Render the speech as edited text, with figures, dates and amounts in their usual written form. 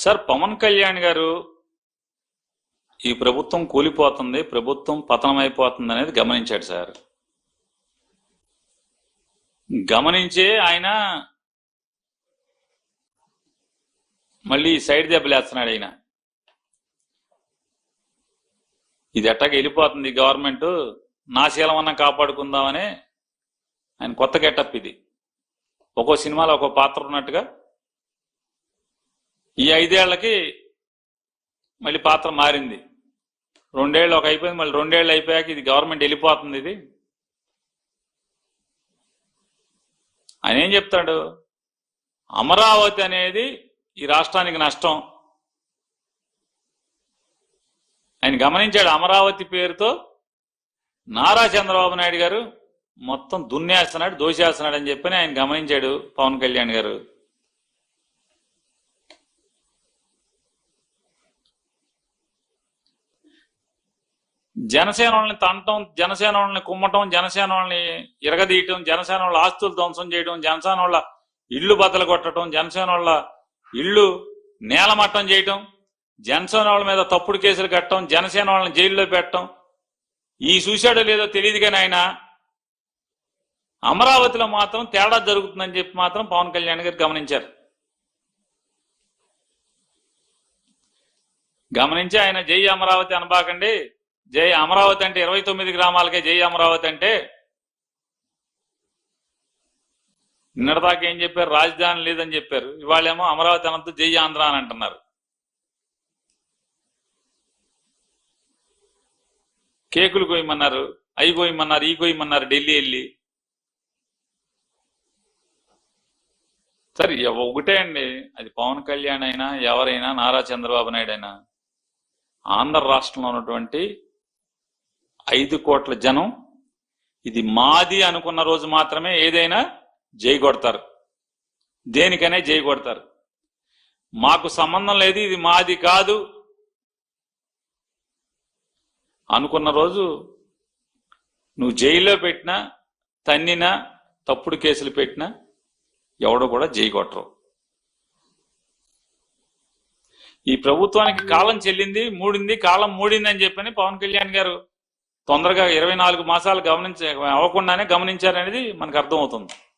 Sir Pawan Kalyan గారు ఈ ప్రభుత్వం కూలిపోతుంది, ప్రభుత్వం పతనమైపోతుంది అనేది గమనించాడు సార్. గమనించే ఆయన మళ్ళీ సైడ్ దెబ్బలేస్తున్నాడు. ఆయన ఇది ఎట్టాగా వెళ్ళిపోతుంది గవర్నమెంట్, నా శీలమన్నా కాపాడుకుందామని ఆయన కొత్త గెటప్. ఇది ఒక్కో సినిమాలో ఒక్కో పాత్ర ఉన్నట్టుగా ఈ 5 ఏళ్లకి మళ్ళీ పాత్ర మారింది. 2 ఏళ్ళు ఒక అయిపోయింది, మళ్ళీ 2 ఏళ్ళు అయిపోయాక ఇది గవర్నమెంట్ వెళ్ళిపోతుంది. ఇది ఆయన ఏం చెప్తాడు? అమరావతి అనేది ఈ రాష్ట్రానికి నష్టం. ఆయన గమనించాడు అమరావతి పేరుతో నారా చంద్రబాబు నాయుడు గారు మొత్తం దున్నేస్తున్నాడు, దోషేస్తున్నాడు అని చెప్పని ఆయన గమనించాడు పవన్ కళ్యాణ్ గారు. జనసేన వాళ్ళని తంటం, జనసేన వాళ్ళని కుమ్మటం, జనసేన వాళ్ళని ఇరగదీయటం, జనసేన వాళ్ళ ఆస్తులు ధ్వంసం చేయడం, జనసేన వాళ్ళ ఇళ్లు బద్దలు కొట్టడం, జనసేన వాళ్ళ ఇళ్లు నేలమట్టం చేయటం, జనసేన వాళ్ళ మీద తప్పుడు కేసులు కట్టడం, జనసేన వాళ్ళని జైల్లో పెట్టడం. ఈ చూశాడో లేదో తెలియదు కానీ ఆయన అమరావతిలో మాత్రం తేడా జరుగుతుందని చెప్పి మాత్రం పవన్ కళ్యాణ్ గారు గమనించారు. గమనించి ఆయన జై అమరావతి అనబాకండి, జై అమరావతి అంటే 29 గ్రామాలకే జై అమరావతి అంటే, నిన్నటిదాకా ఏం చెప్పారు? రాజధాని లేదని చెప్పారు. ఇవాళేమో అమరావతి అనంత జై ఆంధ్ర అని అంటున్నారు. కేకులు కోయమన్నారు, అవి కోయమన్నారు, ఈ కోయమన్నారు ఢిల్లీ వెళ్ళి. సరే ఒకటే అండి, అది పవన్ కళ్యాణ్ అయినా ఎవరైనా నారా చంద్రబాబు నాయుడు అయినా ఆంధ్ర రాష్ట్రంలో ఉన్నటువంటి 5 కోట్ల జనం ఇది మాది అనుకున్న రోజు మాత్రమే ఏదైనా జై కొడతారు, దేనికనే జై కొడతారు. మాకు సంబంధం లేదు, ఇది మాది కాదు అనుకున్న రోజు నువ్వు జైల్లో పెట్టినా, తన్నినా, తప్పుడు కేసులు పెట్టినా ఎవడో కూడా జై కొట్టరు. ఈ ప్రభుత్వానికి కాలం చెల్లింది, మూడింది, కాలం మూడింది అని చెప్పని పవన్ కళ్యాణ్ గారు తొందరగా 24 మాసాలు అవ్వకుండానే గమనించారనేది మనకు అర్థమవుతుంది.